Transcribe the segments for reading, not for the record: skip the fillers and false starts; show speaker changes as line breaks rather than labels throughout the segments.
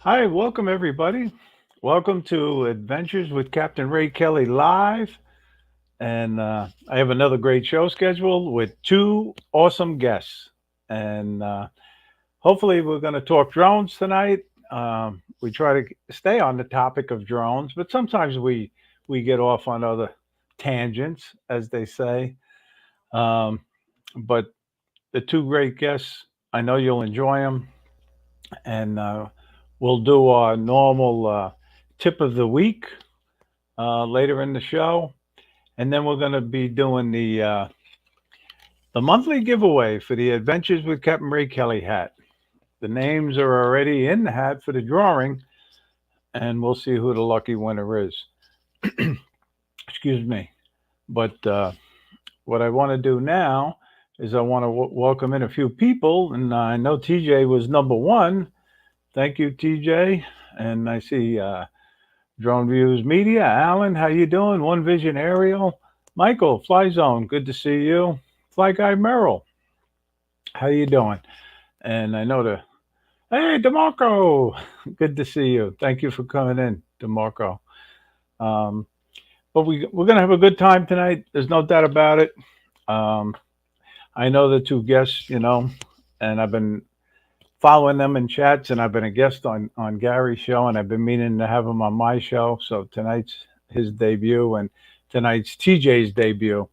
Hi, welcome everybody. Welcome to Adventures with Captain Ray Kelly live. And I have another great show scheduled with two awesome guests. And hopefully, we're going to talk drones tonight. We try to stay on the topic of drones, but sometimes we get off on other tangents, as they say. Um, but the two great guests, I know you'll enjoy them. And we'll do our normal tip of the week later in the show, and then we're going to be doing the monthly giveaway for the Adventures with Captain Ray Kelly hat. The names are already in the hat for the drawing, and we'll see who the lucky winner is. Excuse me. But what I want to do now is I want to welcome in a few people, and I know TJ was number one. Thank you, TJ. And I see Drone Views Media. Alan, how you doing? One Vision Aerial. Michael, Fly Zone, good to see you. Fly Guy Merrill, how you doing? And I know hey, DeMarco, good to see you. Thank you for coming in, DeMarco. Um, but we're going to have a good time tonight. There's no doubt about it. Um, I know the two guests, and I've been following them in chats, and I've been a guest on Gary's show, and I've been meaning to have him on my show. So tonight's his debut, and tonight's TJ's debut.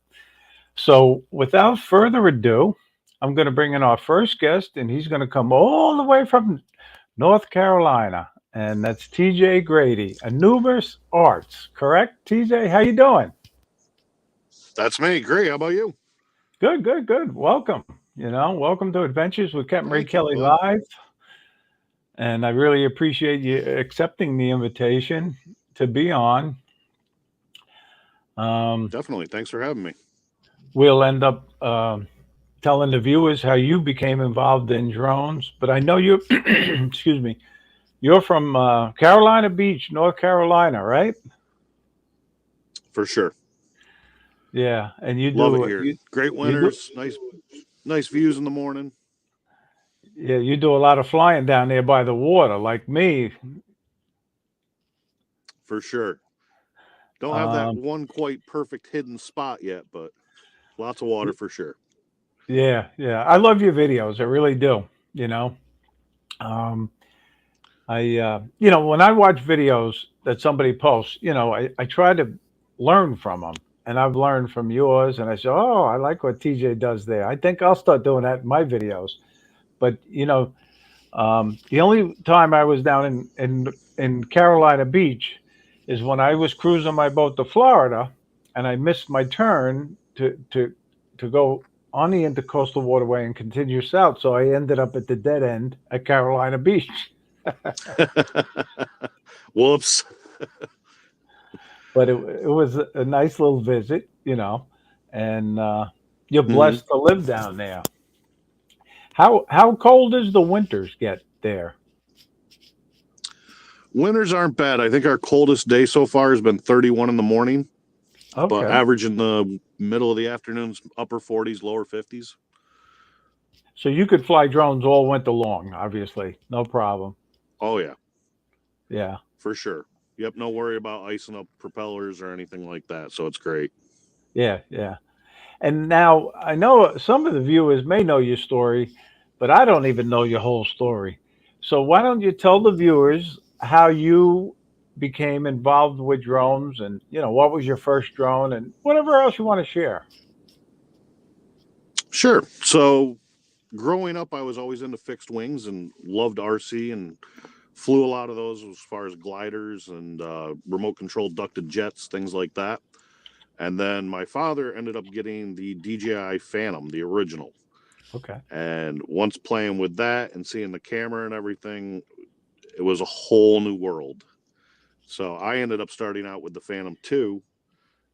So without further ado, I'm going to bring in our first guest, and he's going to come all the way from North Carolina, and that's TJ Grady, Anubis Arts. Correct, TJ? How you doing?
That's me. Great. How about you?
Good, good, good. Welcome. Welcome to Adventures with Captain Ray
Thank you,
Kelly
bud.
Live. And I really appreciate you accepting the invitation to be on. Um,
Definitely. Thanks for having me.
we'll end up telling the viewers how you became involved in drones. But I know you, excuse me, you're from Carolina Beach, North Carolina, right?
For sure.
Yeah, and
Love it here. Great
you do
winters. Nice views in the morning.
yeah, you do a lot of flying down there by the water, like me.
For sure. Don't have that
Um,
one quite perfect hidden spot yet, but lots of water for sure.
yeah, yeah, I love your videos. I really do. You know, um, when I watch videos that somebody posts, I try to learn from them. And I've learned from yours. And I say, oh, I like what TJ does there. I think I'll start doing that in my videos. But, the only time I was down in Carolina Beach is when I was cruising my boat to Florida and I missed my turn to go on the intercoastal waterway and continue south. So I ended up at the dead end at Carolina Beach.
Whoops.
But it was a nice little visit, and you're
hmm
blessed to live down there. How cold does the winters get there?
Winters aren't bad. I think our coldest day so far has been 31 in the morning, but
Okay,
average in the middle of the afternoons, upper 40s, lower 50s.
so you could fly drones all winter long, obviously, no problem.
Oh, yeah,
Yeah,
for sure. Yep. No worry about icing up propellers or anything like that. So it's great.
yeah, yeah. And now I know some of the viewers may know your story, but I don't even know your whole story. So why don't you tell the viewers how you became involved with drones, and what was your first drone, and whatever else you want to share.
Sure. So growing up, I was always into fixed wings and loved RC and flew a lot of those as far as gliders and remote controlled ducted jets, things like that. And then my father ended up getting the DJI Phantom, the original.
Okay.
And once playing with that and seeing the camera and everything, it was a whole new world. So I ended up starting out with the Phantom 2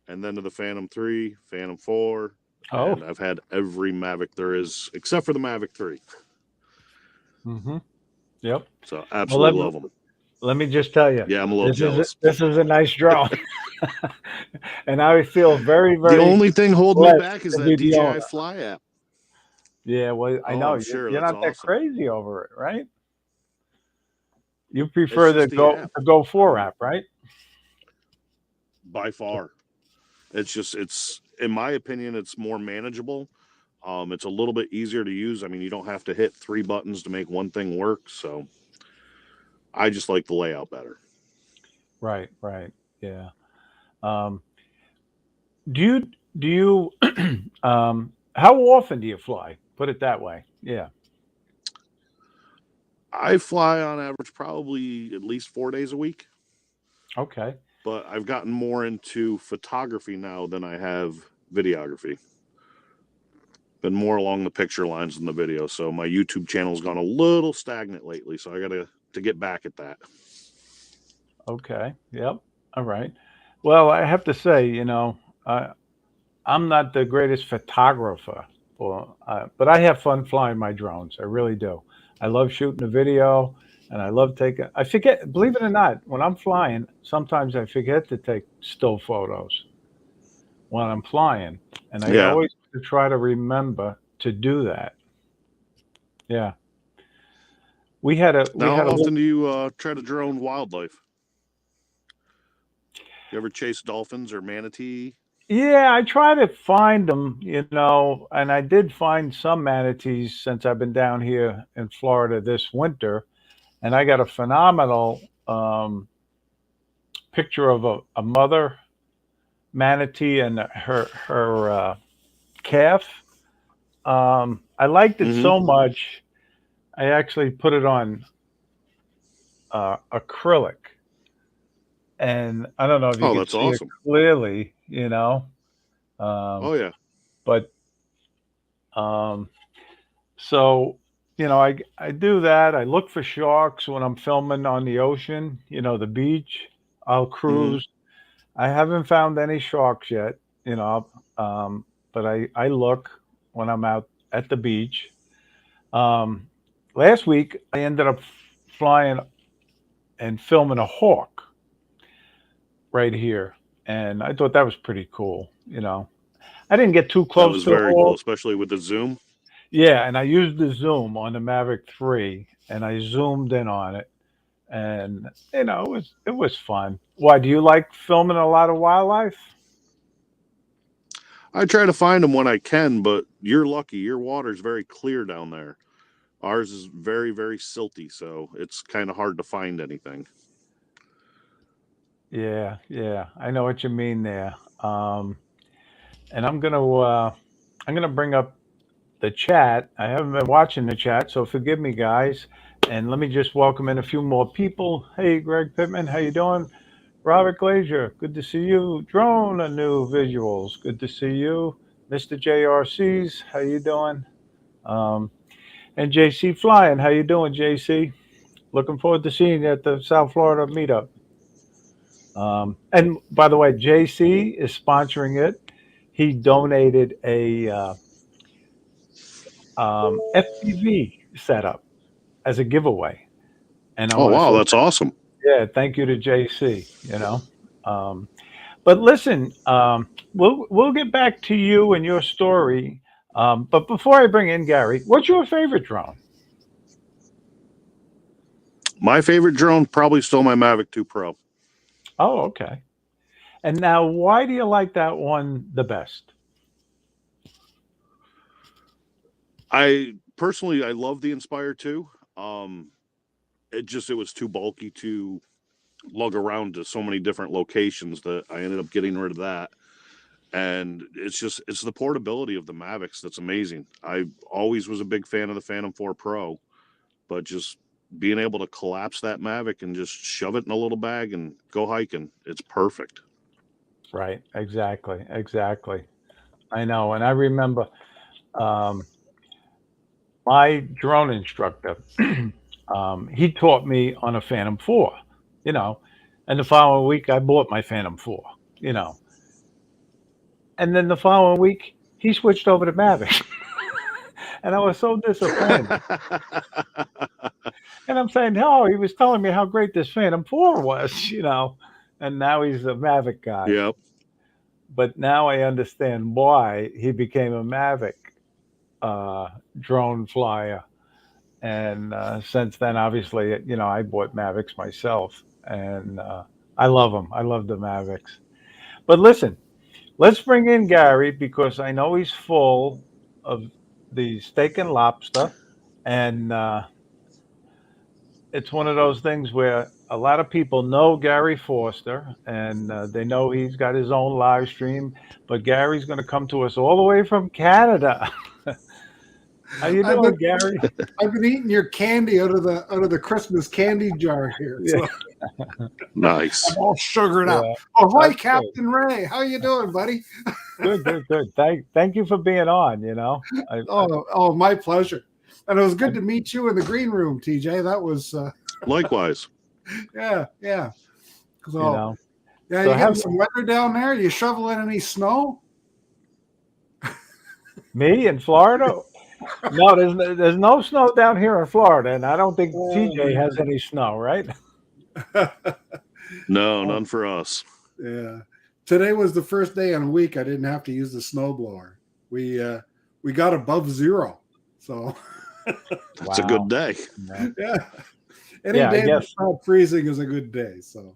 and then to the Phantom 3, Phantom 4,
Oh.
and I've had every Mavic there is except for the Mavic 3.
Mm-hmm. Yep.
So
Well,
absolutely love them.
let me just tell you,
Yeah, I'm a little jealous.
this is a nice drone, and I feel very,
The
very
only thing holding me
blessed
back is
to
that
be the
DJI
owner.
Fly app.
Yeah. Well, I
Oh,
know
I'm sure
you're
that's
not that
awesome.
crazy over it, right? You
It's
prefer
just the app.
the Go 4
Um,
app, right?
by far, it's in my opinion, it's more manageable. It's a little bit easier to use. I mean, you don't have to hit three buttons to make one thing work. So I just like the layout better.
Right, right. Yeah. Um, do you do you how often do you fly? Put it that way. Yeah.
I fly on average probably at least 4 days a week,
Okay.
but I've gotten more into photography now than I have videography. Been more along the picture lines than the video. So my YouTube channel's gone a little stagnant lately. So I got to get back at that.
Okay. Yep. All right. Well, I have to say, I I'm not the greatest photographer, but I have fun flying my drones. I really do. I love shooting a video, and I love taking. I forget, believe it or not, when I'm flying, sometimes I forget to take still photos when I'm flying, and I
Yeah.
always try to remember to do that. Yeah, we
Now,
had
how
a little.
often do you try to drone wildlife? You ever chase dolphins or manatee?
Yeah, I try to find them, and I did find some manatees since I've been down here in Florida this winter, and I got a phenomenal picture of a mother manatee and her calf. I liked it
Mm-hmm.
so much, I actually put it on acrylic, and I don't know if you
Oh,
could
that's
see it
awesome.
clearly,
Oh,
um,
yeah.
but um, so I do that. I look for sharks when I'm filming on the ocean, the beach. I'll
Mm-hmm.
cruise. I haven't found any sharks yet, you know, but I look when I'm out at the beach. Um, Last week, I ended up flying and filming a hawk right here, and I thought that was pretty cool. I didn't get too
That
close
was
to the
very cool,
hawk.
especially with the zoom.
Yeah, and I used the zoom on the Mavic 3, and I zoomed in on it, and it was fun. Why do you like filming a lot of wildlife?
I try to find them when I can, but you're lucky. Your water's very clear down there. Ours is very, very silty, so it's kind of hard to find anything.
Yeah, yeah, I know what you mean there. And I'm gonna bring up the chat. I haven't been watching the chat, so forgive me, guys. And let me just welcome in a few more people. Hey, Greg Pittman, how you doing? Robert Glazier, good to see you. Drone, a new visuals, good to see you. Mr. JRC's, how you doing? Um, and JC Flying, how you doing, JC? Looking forward to seeing you at the South Florida Meetup. And by the way, JC is sponsoring it. He donated a FPV setup as a giveaway, and I
Oh,
want to
wow,
say,
that's awesome.
yeah, thank you to JC. But listen, we'll get back to you and your story. But before I bring in Gary, what's your favorite drone?
My favorite drone probably still my Mavic 2 Pro.
Oh, okay. And now, why do you like that one the best?
I love the Inspire 2. Um, it was too bulky to lug around to so many different locations that I ended up getting rid of that. And it's the portability of the Mavics that's amazing. I always was a big fan of the Phantom 4 Pro, but just being able to collapse that Mavic and just shove it in a little bag and go hiking, it's perfect.
Right, exactly, exactly. I know, and I remember um, my drone instructor. He taught me on a Phantom 4, you know, and the following week I bought my Phantom 4, you know, and then the following week he switched over to Mavic, and I was so disappointed. And I'm saying, no, he was telling me how great this Phantom 4 was, and now he's a Mavic guy.
Yep.
But now I understand why he became a Mavic drone flyer. And since then, obviously, I bought Mavics myself, and I love them. I love the Mavics. But listen, let's bring in Gary because I know he's full of the steak and lobster, and it's one of those things where a lot of people know Gary Forster, and they know he's got his own live stream. But Gary's going to come to us all the way from Canada. How you
I've
doing,
been
Gary?
I've been eating your candy out of the Christmas candy jar here.
Yeah,
So
Nice.
I'm all sugared up.
yeah,
Oh, hi,
that's good.
Captain Ray. How you doing, buddy?
Good, good, good. Thank you for being on.
Oh, my pleasure. And it was
I
good to meet you in the green room, TJ. That was,
Likewise.
yeah, yeah.
you
So,
know.
yeah,
So
you getting
have
some weather down there? You shoveling any snow?
me in Florida? No, there's no snow down here in Florida, and I don't think
Oh,
TJ has
man.
any snow, right?
No,
Oh,
none for us.
yeah. Today was the first day in a week I didn't have to use the snowblower. We got above zero. So,
That's a good
Wow.
day.
Yeah,
yeah. Any
yeah. I
day
guess
that's not freezing is a good day. So,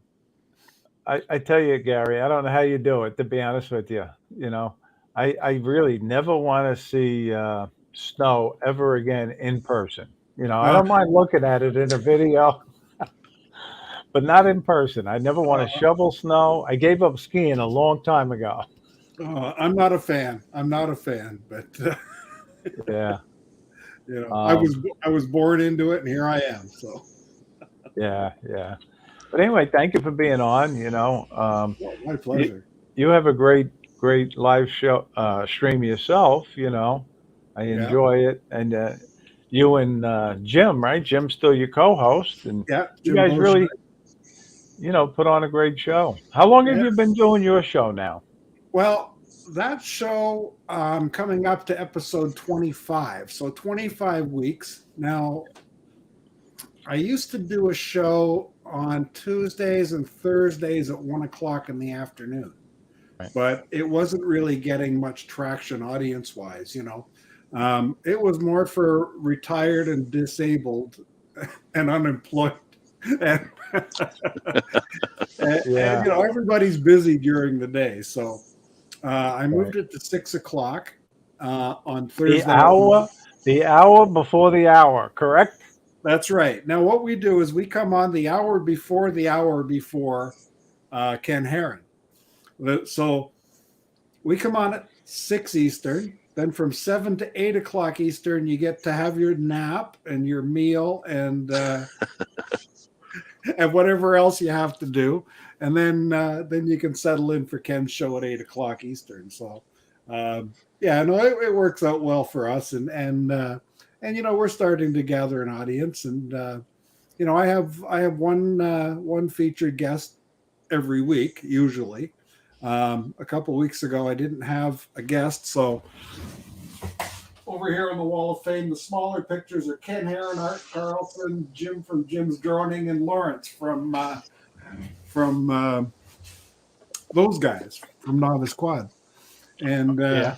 I tell you, Gary, I don't know how you do it. To be honest with you, I really never want to see snow ever again in person. I
uh,
don't mind looking at it in a video, but not in person. I never want to
uh,
shovel snow. I gave up skiing a long time ago.
I'm not a fan. I'm not a fan, but
Yeah.
I
Um,
was born into it, and here I am. So,
yeah, yeah. But anyway, thank you for being on.
well, my
You,
pleasure.
you have a great live show stream yourself. I
Yeah,
enjoy it, and you and Jim, right? Jim's still your co-host, and
yeah.
you
Jim
guys
Bosch.
really, put on a great show. How long have
Yeah.
you been doing your show now?
Well, that show coming up to episode 25. So 25 weeks. Now, I used to do a show on Tuesdays and Thursdays at 1 o'clock in the afternoon,
Right.
but it wasn't really getting much traction audience wise. It was more for retired and disabled and unemployed. And, and
Yeah.
everybody's busy during the day. So I
Right.
moved it to 6 o'clock on
The
Thursday.
hour, the hour before the hour, correct?
That's right. Now, what we do is we come on the hour before Ken Herron. So we come on at 6 Eastern. Then from 7 to 8 o'clock Eastern, you get to have your nap and your meal and whatever else you have to do. And then you can settle in for Ken's show at 8 o'clock Eastern. So, yeah, no, it works out well for us. And we're starting to gather an audience. And, I have one featured guest every week, usually. A couple weeks ago, I didn't have a guest, so over here on the Wall of Fame, the smaller pictures are Ken Herron, Art Carlson, Jim from Jim's Droning, and Lawrence from those guys from Novice Quad. And
Yeah.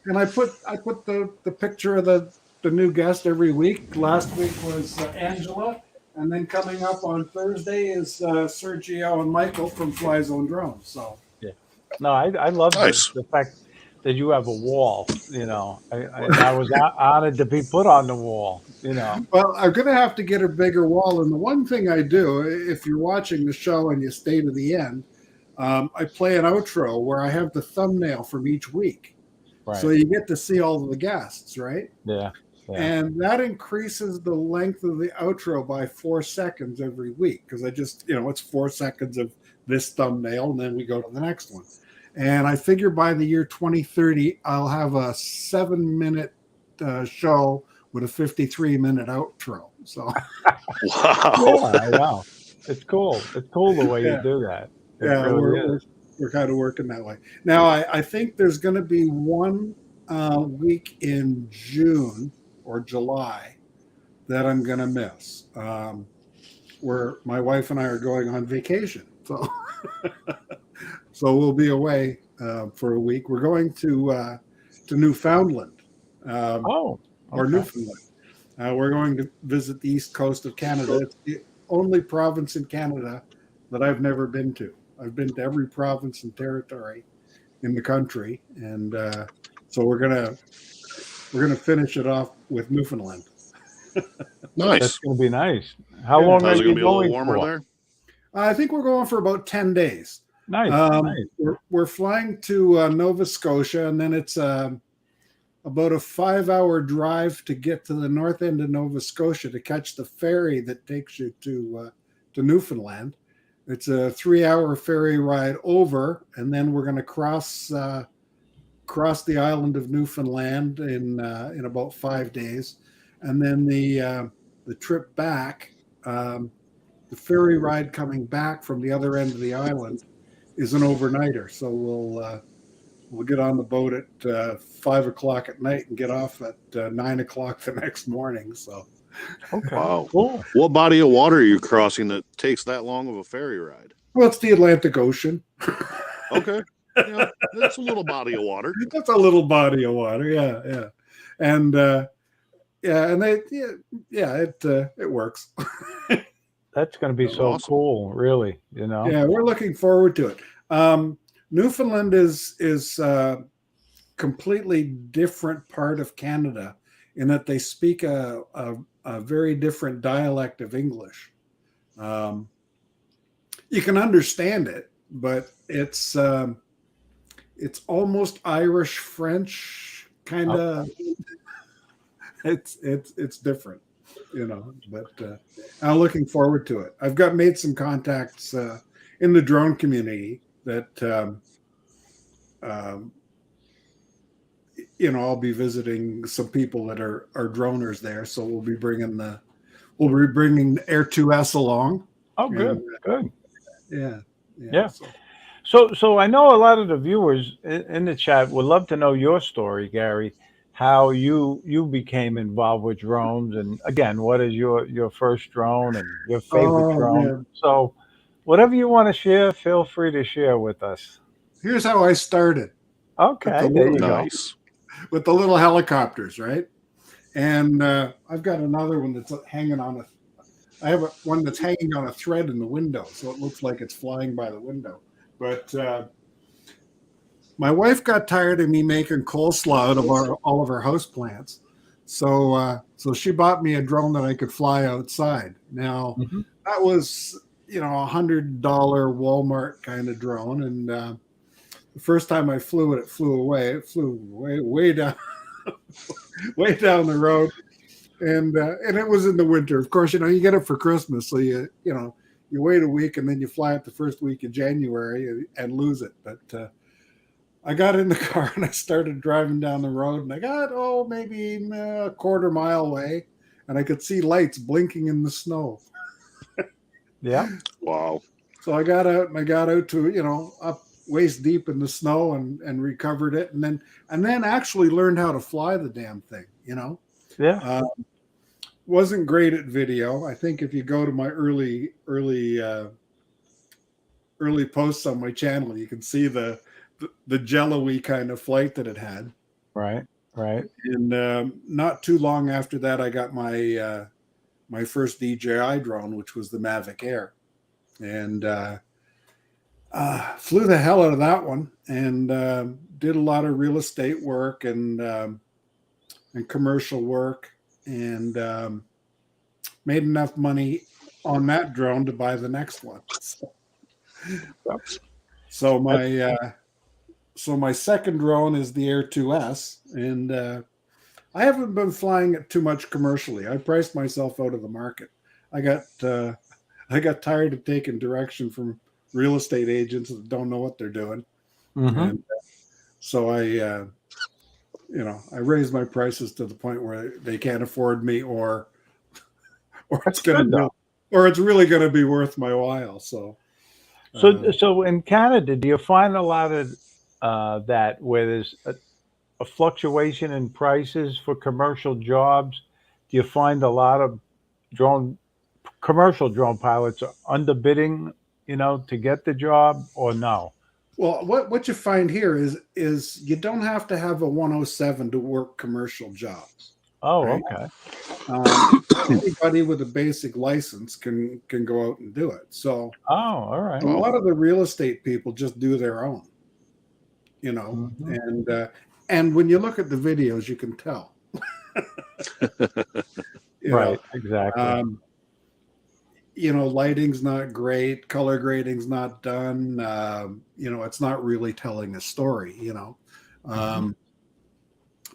and I put the picture of the new guest every week. Last week was Angela, and then coming up on Thursday is Sergio and Michael from Fly Zone Drones. So.
Yeah. No, I love the,
Nice.
the fact that you have a wall. I was honored to be put on the wall.
Well, I'm going to have to get a bigger wall. And the one thing I do, if you're watching the show and you stay to the end, I play an outro where I have the thumbnail from each week.
Right.
So you get to see all of the guests, right?
Yeah. Yeah.
And that increases the length of the outro by 4 seconds every week because it's 4 seconds of this thumbnail and then we go to the next one. And I figure by the year 2030, I'll have a 7-minute show with a 53-minute outro. So,
Wow.
Yeah, I know. It's cool. It's cool the way you
yeah,
do that. It
yeah,
really
we're kind of working that way. Now, I think there's going to be one week in June or July that I'm going to miss, where my wife and I are going on vacation. So, so we'll be away for a week. We're going to Newfoundland
Oh,
or
okay.
Newfoundland. We're going to visit the east coast of Canada. It's the only province in Canada that I've never been to. I've been to every province and territory in the country, and so we're gonna finish it off with Newfoundland.
That's
Nice.
going to be nice. How
Yeah.
long are
How's it
you
going to be a little
going
warmer
for?
there?
I think we're going for about 10 days.
Nice, nice.
We're flying to Nova Scotia, and then it's about a 5-hour drive to get to the north end of Nova Scotia to catch the ferry that takes you to Newfoundland. It's a 3-hour ferry ride over, and then we're going to cross the island of Newfoundland in about 5 days, and then the trip back. The ferry ride coming back from the other end of the island is an overnighter. So we'll get on the boat at 5 o'clock at night and get off at 9 o'clock the next morning. So,
Okay.
Wow.
Cool.
What body of water are you crossing that takes that long of a ferry ride?
well, it's the Atlantic Ocean.
Okay. Yeah, that's a little body of water.
That's a little body of water. Yeah, yeah, and it works.
That's going to be
That's
so
awesome.
cool, really. You know.
Yeah, we're looking forward to it. Newfoundland is completely different part of Canada in that they speak a very different dialect of English. You can understand it, but it's almost Irish French kind of. It's different, but I'm looking forward to it. I've made some contacts in the drone community that I'll be visiting some people that are droners there, so we'll be bringing the Air 2S along.
Oh, good, good.
Yeah.
So I know a lot of the viewers in the chat would love to know your story, Gary. How you became involved with drones, and again, what is your first drone and your favorite drone?
Man.
So, whatever you want to share, feel free to share with us.
Here's how I started.
Okay, there you go.
Nice.
With the little helicopters, right? And I've got another one that's hanging on I have one that's hanging on a thread in the window, so it looks like it's flying by the window. But my wife got tired of me making coleslaw out of all of our house plants, so she bought me a drone that I could fly outside. Now that was $100 Walmart kind of drone, and the first time I flew it flew away. It flew way down, way down the road, and it was in the winter. Of course, you get it for Christmas, so you wait a week and then you fly it the first week of January and lose it. But I got in the car and I started driving down the road, and I got maybe a quarter mile away, and I could see lights blinking in the snow.
Yeah.
Wow.
So I got out to up waist deep in the snow and recovered it, and then actually learned how to fly the damn thing.
Yeah.
Wasn't great at video. I think if you go to my early posts on my channel, you can see the jello-y kind of flight that it had.
Right.
And not too long after that, I got my my first DJI drone, which was the Mavic Air, and flew the hell out of that one, and did a lot of real estate work and commercial work, and made enough money on that drone to buy the next one. So my second drone is the Air 2S, and I haven't been flying it too much commercially. I priced myself out of the market. I got tired of taking direction from real estate agents that don't know what they're doing, and so I raised my prices to the point where they can't afford me, or it's really going to be worth my while. So
in Canada, do you find a lot of that where there's a fluctuation in prices for commercial jobs? Do you find a lot of commercial drone pilots are underbidding, to get the job, or no?
Well, what you find here is you don't have to have a 107 to work commercial jobs.
Oh,
right?
okay.
Anybody with a basic license can go out and do it. So
Oh, all right.
a lot of the real estate people just do their own,
Mhm.
and when you look at the videos, you can tell. you know,
Right, exactly.
um, lighting's not great, color grading's not done. It's not really telling a story.
Mhm.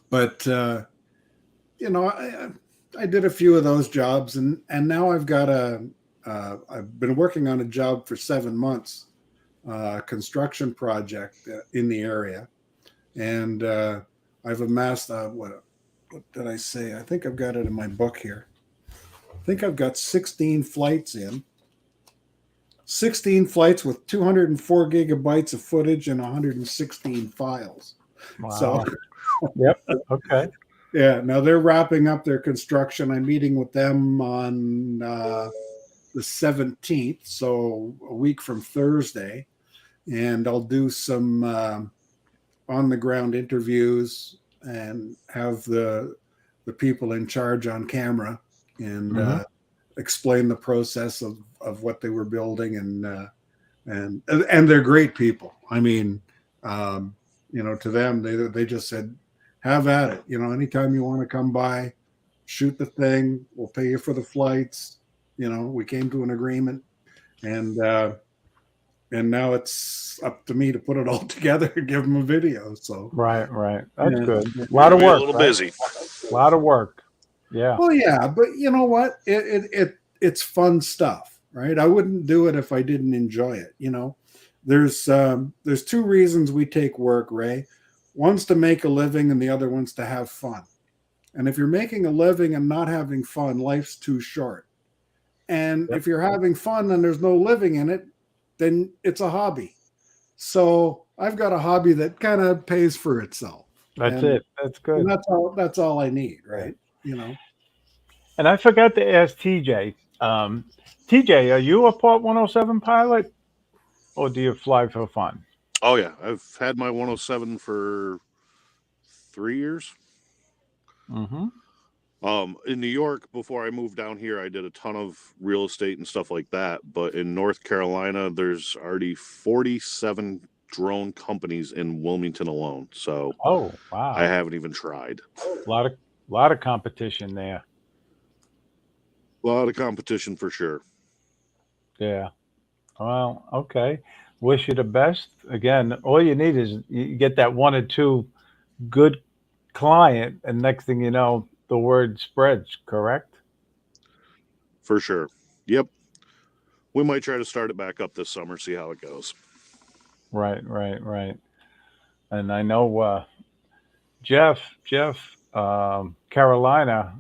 But I did a few of those jobs, and now I've been working on a job for 7 months, construction project in the area, and I've amassed what did I say? I think I've got it in my book here. I think I've got 16 flights in. 16 flights with 204 gigabytes of footage and 116 files. So,
Wow. Yep. Okay.
yeah, now they're wrapping up their construction. I'm meeting with them on the 17th, so a week from Thursday, and I'll do some on the ground interviews and have the people in charge on camera and
Mhm.
explain the process of what they were building, and they're great people. I mean, to them, they just said, have at it. Anytime you want to come by, shoot the thing. We'll pay you for the flights. We came to an agreement, and now it's up to me to put it all together and give them a video. So,
Right, right. That's
yeah.
good. A lot
Gonna
of
be a
work,
little
right?
busy.
A lot of work. Yeah.
Well, yeah, but you know what? It's fun stuff, right? I wouldn't do it if I didn't enjoy it. There's two reasons we take work, Ray. One's to make a living, and the other one's to have fun. And if you're making a living and not having fun, life's too short. And
Yep.
if you're having fun and there's no living in it, then it's a hobby. So I've got a hobby that kind of pays for itself,
That's
and
it. That's
and
good.
that's all I need,
Yeah.
right?
And I forgot to ask TJ. TJ, are you a Part 107 pilot or do you fly for fun?
Oh yeah, I've had my 107 for 3 years.
Mm-hmm.
In New York, before I moved down here, I did a ton of real estate and stuff like that. But in North Carolina, there's already 47 drone companies in Wilmington alone. So
Oh,
I
wow.
haven't even tried.
A lot of competition there.
A lot of competition for sure.
Yeah. Well, okay. Wish you the best. Again, all you need is you get that one or two good client, and next thing you know, the word spreads, correct?
For sure. Yep. We might try to start it back up this summer, see how it goes.
Right, right, right. And I know Jeff, Carolina,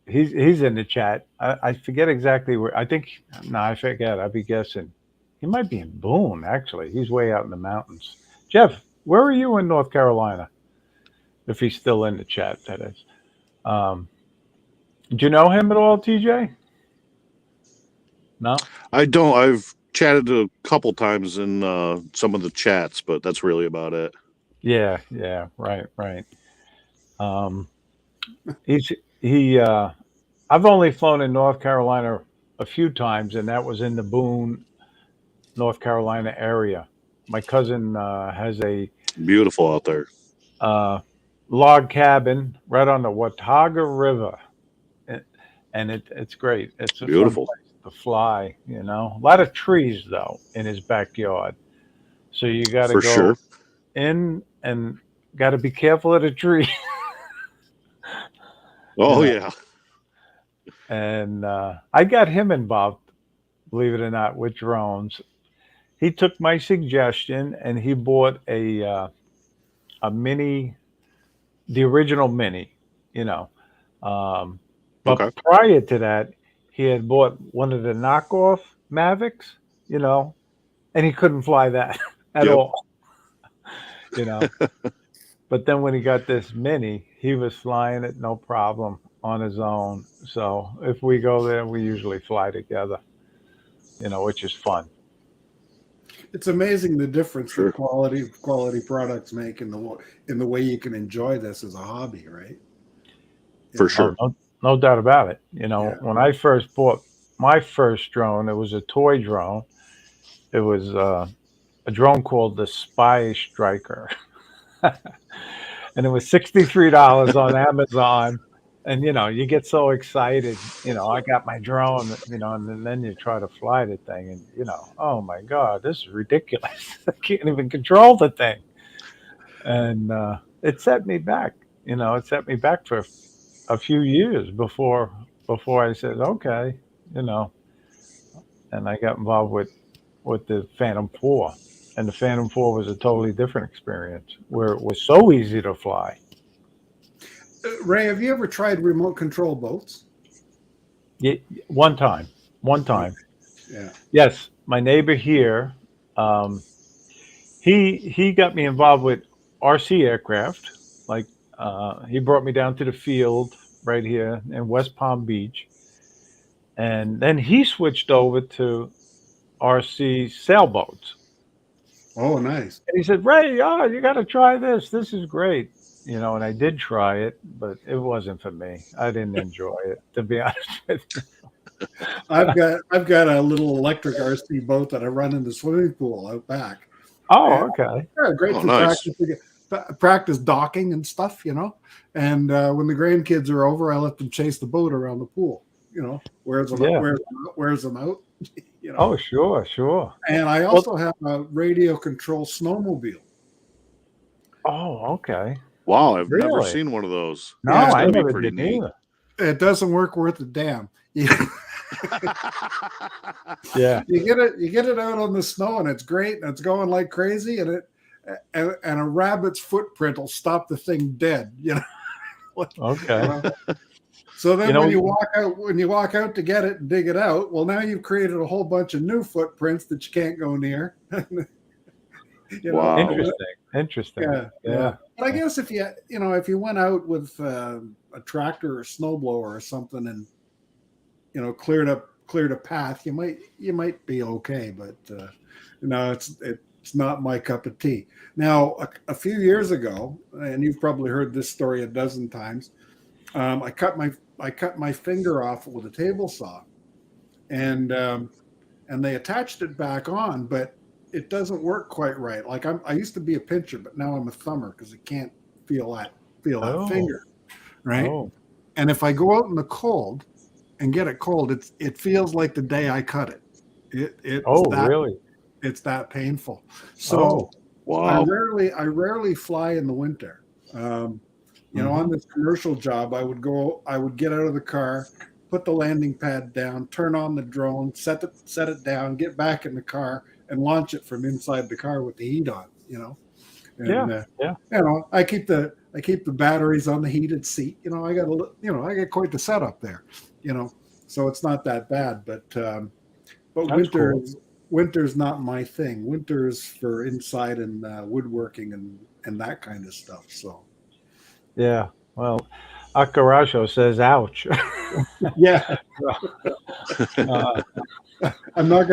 he's in the chat. I forget exactly where. I think no, I forget. I'd be guessing. He might be in Boone. Actually, he's way out in the mountains. Jeff, where are you in North Carolina? If he's still in the chat, that is. Um, do you know him at all, TJ? No.
I don't. I've chatted a couple times in some of the chats, but that's really about it.
Yeah, yeah, right, right. Um, he's he. I've only flown in North Carolina a few times, and that was in the Boone, North Carolina area. My cousin has a
Beautiful out there.
uh, log cabin right on the Watauga River, and, it's great. It's a fun
Beautiful.
place to fly. A lot of trees though in his backyard, so you got to
For
go
sure.
in and got to be careful of the tree. you
Oh,
know.
yeah.
And I got him involved, believe it or not, with drones. He took my suggestion and he bought a mini, the original mini, you know. Um, but
Okay.
prior to that, he had bought one of the knockoff Mavics, you know, and he couldn't fly that at
Yep.
all, you know. But then when he got this mini, he was flying it no problem on his own. So if we go there, we usually fly together, which is fun.
It's amazing the difference that
Sure.
quality products make in the way you can enjoy this as a hobby, right?
For
Yeah.
Oh,
sure.
no, no doubt about it. You know,
Yeah.
when I first bought my first drone, it was a toy drone. It was a drone called the Spy Striker, and it was $63 on Amazon. And you get so excited. I got my drone. And then you try to fly the thing, and oh my God, this is ridiculous. I can't even control the thing, and it set me back. It set me back for a few years before I said okay, you know, and I got involved with the Phantom 4, and the Phantom 4 was a totally different experience where it was so easy to fly.
Ray, have you ever tried remote control boats?
Ye- One time, one
Okay.
time,
Yeah.
yes, my neighbor here, um, he got me involved with RC aircraft. Like he brought me down to the field right here in West Palm Beach, and then he switched over to RC sailboats.
Oh, nice.
And he said, Ray, you got to try this. This is great. And I did try it, but it wasn't for me. I didn't enjoy it, to be honest with you.
I've got a little electric RC boat that I run in the swimming pool out back. And
Oh, okay.
yeah, great
Oh,
for
nice.
practice docking and stuff, And when the grandkids are over, I let them chase the boat around the pool. Wears them
Yeah.
wears them out.
Oh, sure, sure.
And I
Well,
also have a radio control snowmobile.
oh, okay.
Wow, I've never
Really?
seen one of those.
Yeah,
No,
That's
I
got to be
never
pretty
did
neat.
either.
it doesn't work worth a damn.
Yeah.
You get it out on the snow and it's great and it's going like crazy and a rabbit's footprint will stop the thing dead.
Okay.
So then
You know,
when you walk out to get it and dig it out, well, now you've created a whole bunch of new footprints that you can't go near.
Wow.
interesting.
Yeah,
Yeah.
yeah. But I guess if you went out with a tractor or snowblower or something and cleared a path, you might be okay. But it's not my cup of tea. Now, a few years ago, and you've probably heard this story a dozen times, I cut my finger off with a table saw, and they attached it back on, but it doesn't work quite right. Like I used to be a pincher, but now I'm a thumber because I can't feel that
Oh,
finger, right?
oh,
And if I go out in the cold and get it cold, it feels like the day I cut it.
oh, really?
It's that painful. So
Oh,
I
Wow.
rarely fly in the winter. On this commercial job, I would get out of the car, put the landing pad down, turn on the drone, set it down, get back in the car, and launch it from inside the car with the heat on.
yeah,
And
yeah.
I keep the batteries on the heated seat. I got quite the setup there. So it's not that bad. But
That's cool.
winter's not my thing. Winter's for inside and woodworking and that kind of stuff. So
Yeah. Well, Akaracho says, ouch.
yeah,
uh,
I'm not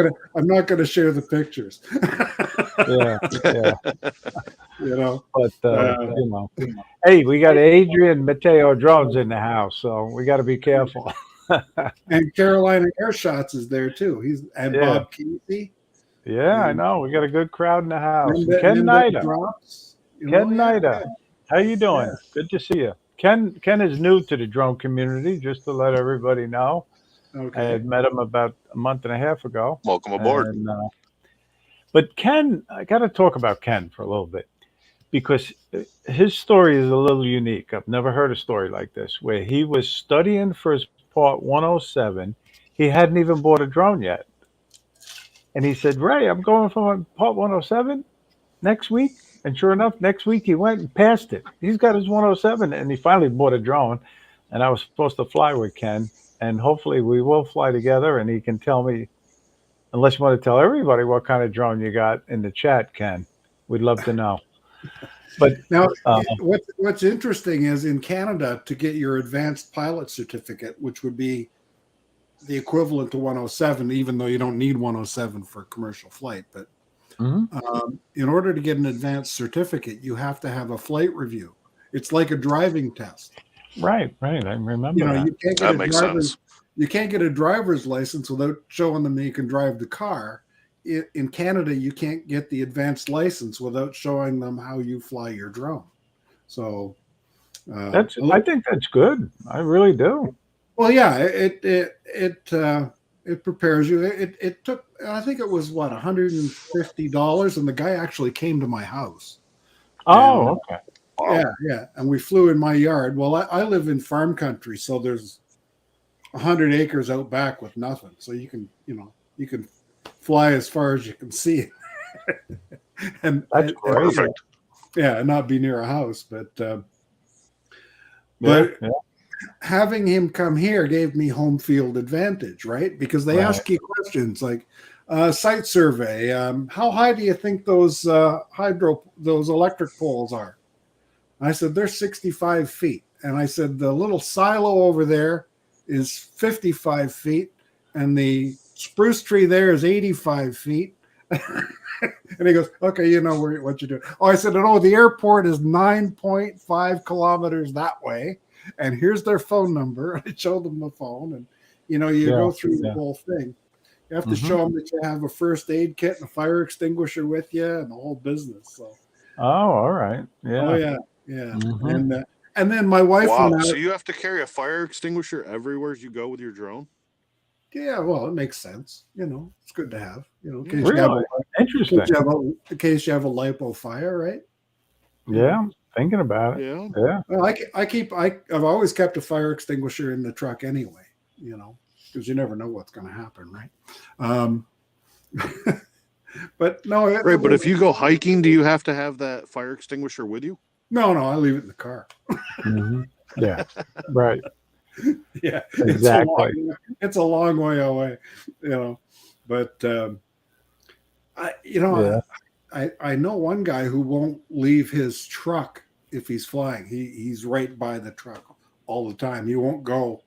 gonna share the pictures.
yeah, yeah.
you know,
But,
uh,
hey, we got Adrian Mateo Drones in the house, so we got to be careful.
and Carolina Airshots is there too. And
Yeah.
Bob Casey
Yeah, I
and
know. We got a good crowd in the house. And Ken
Mendez
Nida.
Drops.
Ken
Yeah,
Nida. How you doing?
yeah.
Good to see you. Ken is new to the drone community, just to let everybody know. I
Okay.
had met him about a month and a half ago.
Welcome aboard.
And but Ken, I got to talk about Ken for a little bit because his story is a little unique. I've never heard a story like this where he was studying for his Part 107. He hadn't even bought a drone yet. And he said, Ray, I'm going for my Part 107 next week. And sure enough, next week he went and passed it. He's got his 107 and he finally bought a drone. And I was supposed to fly with Ken. And hopefully we will fly together and he can tell me, unless you want to tell everybody what kind of drone you got in the chat, Ken. We'd love to know. But
Now,
uh,
what's interesting is in Canada to get your advanced pilot certificate, which would be the equivalent to 107, even though you don't need 107 for commercial flight. But
mhm.
in order to get an advanced certificate, you have to have a flight review. It's like a driving test.
Right. I remember
You know,
that.
you can't get
That
a
makes
driver's
sense.
you can't get a driver's license without showing them that you can drive the car. In Canada, you can't get the advanced license without showing them how you fly your drone. So,
I think that's good. I really do.
well, yeah, it prepares you. It took, I think it was what, $150, and the guy actually came to my house, and
Oh, okay.
Wow.
yeah, and we flew in my yard. Well, I live in farm country, so there's 100 acres out back with nothing. So you can fly as far as you can see,
That's
and
great.
Perfect.
yeah, and not be near a house.
Yeah.
But having him come here gave me home field advantage, right? Because they
Right.
ask you questions like site survey. How high do you think those those electric poles are? I said they're 65 feet, and I said the little silo over there is 55 feet, and the spruce tree there is 85 feet. And he goes, okay, you know what you're doing. Oh, I said, no, the airport is 9.5 kilometers that way. And here's their phone number. I showed them the phone. And, you know, you
Yeah.
go through the
Yeah.
whole thing. You have to
Mhm.
show them that you have a first aid kit and a fire extinguisher with you and the whole business. So,
Oh, all right.
oh,
Yeah.
yeah.
Mhm.
And then my wife
Wow.
went out.
So you have to carry a fire extinguisher everywhere you go with your drone?
Yeah, well, it makes sense. You know, it's good to have, you know, in case you
Really interesting.
in case you have a lipo fire, right?
Yeah. Thinking about it.
Yeah.
Yeah.
Well, I've always kept a fire extinguisher in the truck anyway, you know, because you never know what's going to happen, right? Um, but no,
Right. But if you go hiking, do you have to have that fire extinguisher with you?
no, I leave it in the car.
Mhm. Yeah. Right.
Yeah,
Exactly.
it's a long way away, you know. But you know,
Yeah.
I know one guy who won't leave his truck if he's flying. He's right by the truck all the time. He won't go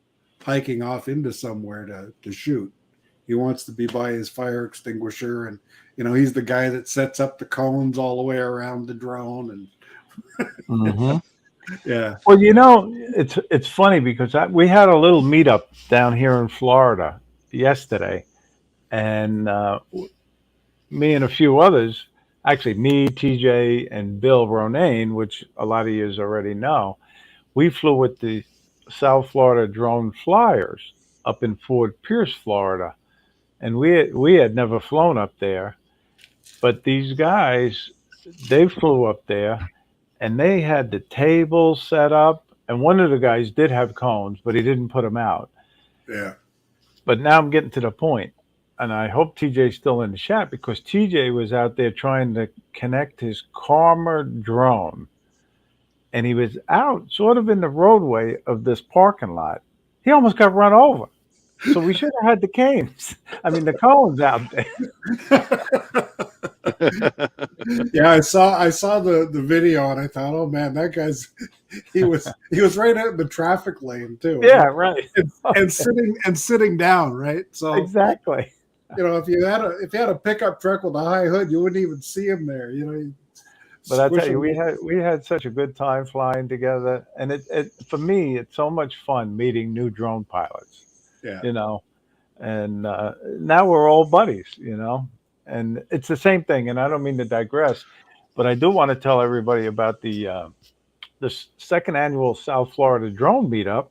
hiking off into somewhere to shoot. He wants to be by his fire extinguisher, and you know, he's the guy that sets up the cones all the way around the drone. And
Mhm.
yeah,
Well, it's funny because we had a little meetup down here in Florida yesterday, and me and a few others, actually me, TJ, and Bill Ronayne, which a lot of you already know, we flew with the South Florida Drone Flyers up in Fort Pierce, Florida, and we had never flown up there, but these guys, they flew up there, and they had the tables set up, and one of the guys did have cones, but he didn't put them out.
yeah,
But now I'm getting to the point, and I hope TJ's still in the chat because TJ was out there trying to connect his Karma drone, and he was out sort of in the roadway of this parking lot. He almost got run over. So we should have had the canes. I mean, the cones out there.
yeah. I saw the video, and I thought, oh man, that guy's he was right out in the traffic lane too,
Yeah,
right?
right.
And sitting down, right? So
Exactly.
you know, if you had a pickup truck with a high hood, you wouldn't even see him there. You know, you
But I tell
squish
you,
him.
we had such a good time flying together, and it for me, it's so much fun meeting new drone pilots.
Yeah.
You know, and now we're all buddies. And it's the same thing. And I don't mean to digress, but I do want to tell everybody about the second annual South Florida Drone Meetup,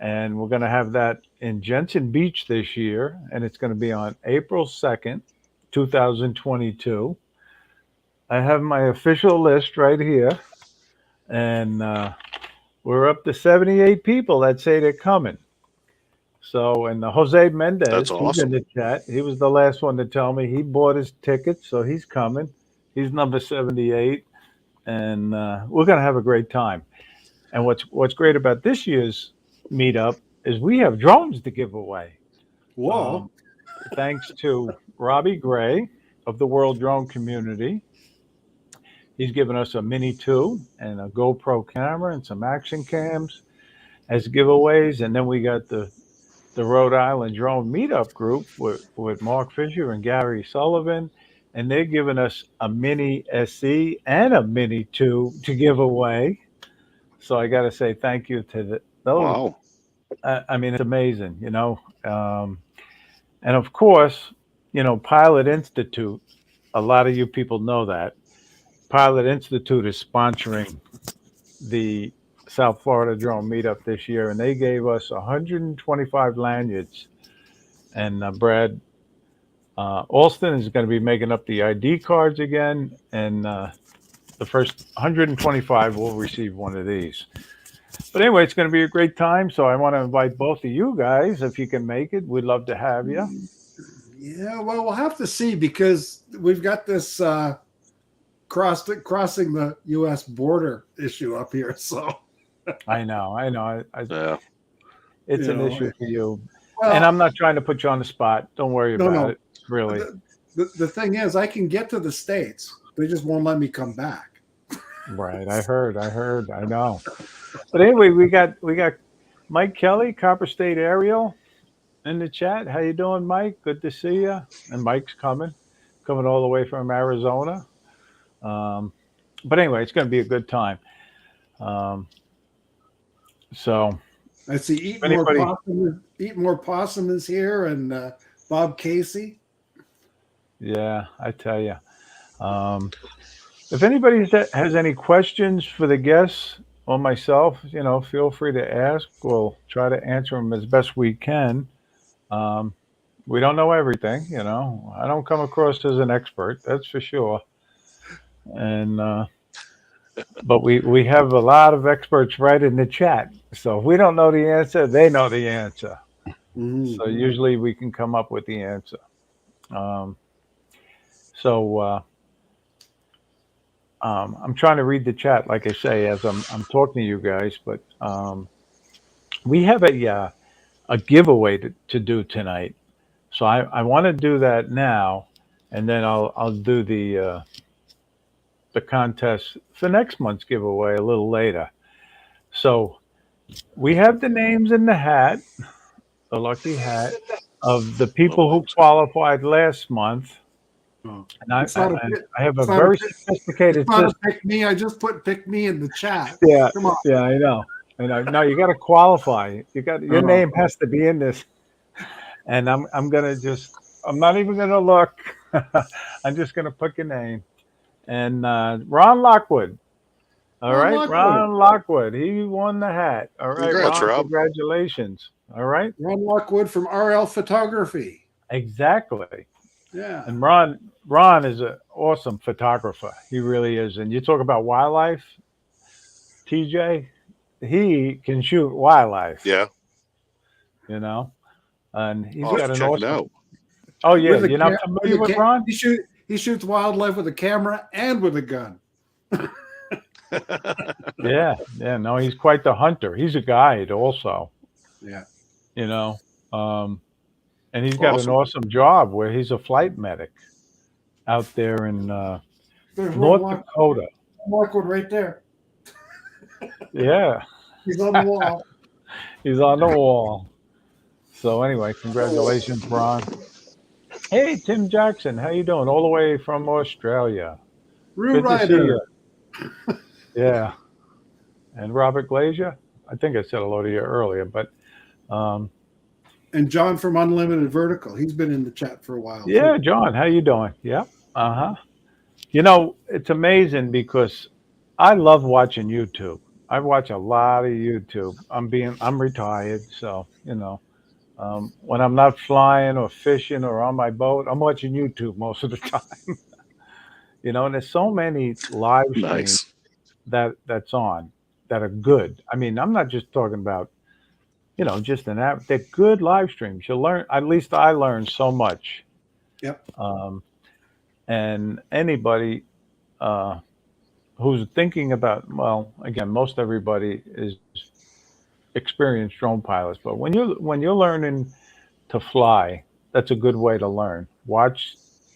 and we're going to have that in Jensen Beach this year, and it's going to be on April 2nd, 2022. I have my official list right here, and we're up to 78 people that say they're coming. So, and Jose
That's
Mendez, he's in
awesome.
the chat. He was the last one to tell me he bought his ticket, so he's coming. He's number 78, and we're going to have a great time. And what's great about this year's meetup is we have drones to give away.
Whoa.
Um, Thanks to Robbie Gray of the World Drone Community. He's given us a Mini 2 and a GoPro camera and some action cams as giveaways. And then we got the Rhode Island Drone Meetup group with Mark Fisher and Gary Sullivan. And they're giving us a Mini SE and a Mini 2 to give away. So I got to say thank you to those.
Wow.
I mean, it's amazing, and of course, Pilot Institute. A lot of you people know that Pilot Institute is sponsoring the South Florida Drone Meetup this year, and they gave us 125 lanyards. And Brad Alston is going to be making up the ID cards again, and the first 125 will receive one of these. But anyway, it's going to be a great time. So I want to invite both of you guys, if you can make it. We'd love to have you.
Yeah, well, we'll have to see because we've got this crossing the U.S. border issue up here. So
I know.
Yeah.
It's
you
an
know,
issue for you, and I'm
well,
not trying to put you on the spot. Don't worry
no,
about
no.
it. Really.
The thing is, I can get to the States. They just won't let me come back.
Right. I heard. I know. But anyway, we got Mike Kelly, Copper State Aerial, in the chat. How you doing, Mike? Good to see you. And Mike's coming all the way from Arizona. Um, but anyway, it's going to be a good time. Um, so
I see
if anybody,
Eat More Possum is here, and Bob Casey.
yeah, I tell you. Um, if anybody has any questions for the guests or myself, feel free to ask. We'll try to answer them as best we can. Um, we don't know everything. I don't come across as an expert, that's for sure. And but we have a lot of experts right in the chat. So if we don't know the answer, they know the answer. So
Mm-hmm.
usually we can come up with the answer. Um, so I'm trying to read the chat, like I say, as I'm talking to you guys. But we have a giveaway to do tonight. So I want to do that now, and then I'll do the contest for next month's giveaway a little later. So we have the names in the hat, the lucky hat, of the
Oh,
people who qualified last month.
Oh,
And I,
it's
I,
not a
and
pit.
I have a
It's not a
very
pit. It's
sophisticated
not a
system.
pick me. I just put pick me in the chat.
Yeah,
Come on.
yeah, I know. I know. No, you got to qualify. Your
Oh,
name has to be in this. And I'm gonna just. I'm not even gonna look. I'm just gonna put your name. And Ron Lockwood. All
Ron
right,
Lockwood.
Ron Lockwood. He won the hat. All right,
congrats,
Ron.
Rob.
Congratulations. All right.
Ron Lockwood from RL Photography.
Exactly.
Yeah.
And Ron is an awesome photographer. He really is. And you talk about wildlife, TJ. He can shoot wildlife.
Yeah.
You know, and he's
I'll have
got
to
an
check it
awesome.
out.
Oh yeah,
With a
you're not
with
familiar
a
with Ron?
he shoots wildlife with a camera and with a gun.
Yeah, yeah. No, he's quite the hunter. He's a guide also.
Yeah.
You know, um, and he's got an
Awesome.
awesome job where he's a flight medic out there in
There's
North Dakota.
Lockwood right there.
Yeah,
He's on the wall.
he's on the wall. So anyway, congratulations, Ron. Hey, Tim Jackson, how you doing? All the way from Australia.
Rue
Good to see
Ryder.
you. Yeah, and Robert Glazier. I think I said hello to you earlier, but um,
And John from Unlimited Vertical. He's been in the chat for a while
yeah,
too.
John, how you doing? Yeah, uh huh. It's amazing because I love watching YouTube. I watch a lot of YouTube. I'm retired, so when I'm not flying or fishing or on my boat, I'm watching YouTube most of the time. And there's so many live streams
Nice.
that's on that are good. I mean, I'm not just talking about just an app. They're good live streams. You learn. At least I learned so much.
Yep.
Um, and anybody uh, who's thinking about, well, again, most everybody is experienced drone pilots, but when you're learning to fly, that's a good way to learn. Watch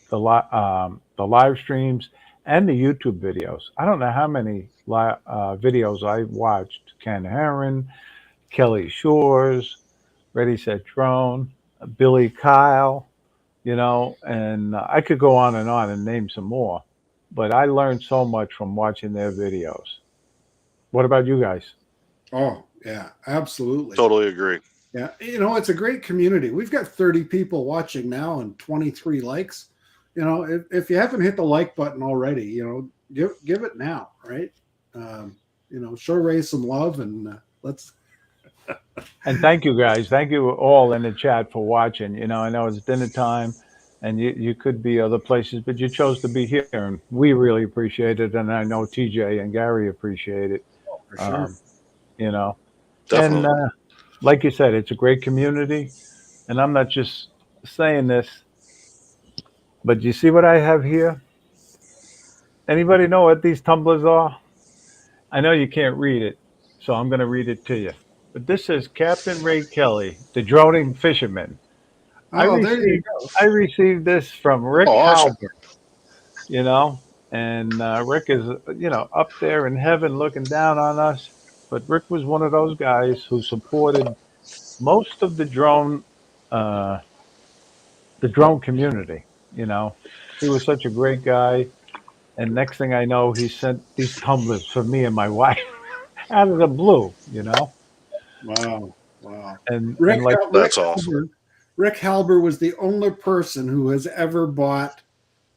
the live streams and the YouTube videos. I don't know how many videos I watched. Ken Herron, Kelly Shores, Ready Set Drone, Billy Kyle, and I could go on and name some more. But I learned so much from watching their videos. What about you guys?
Oh, yeah, absolutely.
Totally agree.
Yeah, it's a great community. We've got 30 people watching now and 23 likes. If you haven't hit the like button already, give it now, right? Show Ray some love and let's.
And thank you guys. Thank you all in the chat for watching. I know it's dinner time and you could be other places, but you chose to be here and we really appreciate it. And I know TJ and Gary appreciate it.
For sure.
Um, you know, and
Definitely.
like you said, it's a great community. And I'm not just saying this, but you see what I have here? Anybody know what these tumblers are? I know you can't read it, so I'm going to read it to you. But this says Captain Ray Kelly, the droning fisherman. I
Oh, there you
received
go.
I received this from Rick
Oh, awesome.
Halbert, you know, and Rick is up there in heaven looking down on us. But Rick was one of those guys who supported most of uh, the drone community. You know, he was such a great guy. And next thing I know, he sent these tumblers for me and my wife out of the blue.
Wow, wow.
And like,
Rick
That's awesome.
Halber, Rick Halber was the only person who has ever bought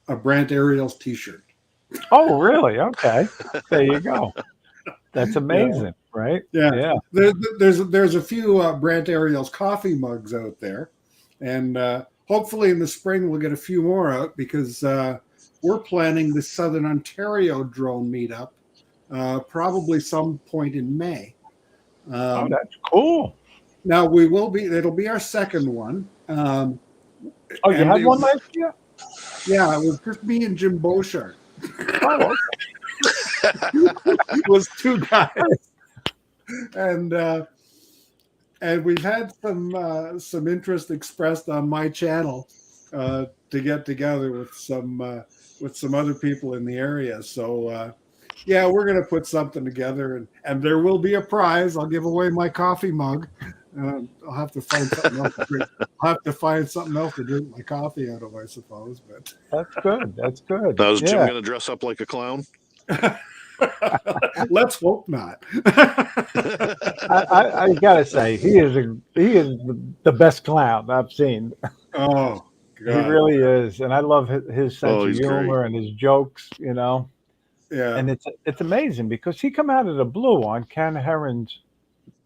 a Brant Ariels T-shirt.
oh really? Okay, there you go. That's
Yeah,
amazing, right?
yeah.
Yeah.
There's a few Brant Ariels coffee mugs out there, and hopefully in the spring we'll get a few more out because we're planning the Southern Ontario drone meetup probably some point in May.
Oh,
Um,
that's cool.
now it'll be our second one.
Oh, you
And
had one last year?
yeah, it was just me and Jim Bouchard.
Oh,
It was two guys, and we've had some interest expressed on my channel to get together with some other people in the area. So yeah, we're gonna put something together, and there will be a prize. I'll give away my coffee mug. I'll have to find something else to drink. I'll have to find something else to drink my coffee out of, I suppose. But
that's good. That's good.
Now, is Jim
Yeah.
going to dress up like a clown?
let's hope not.
I gotta say, he is the best clown I've seen.
Oh
He
God,
really is, and I love his sense
Oh,
of
he's great.
humor and his jokes.
yeah.
And it's amazing because he come out of the blue on Ken Herron's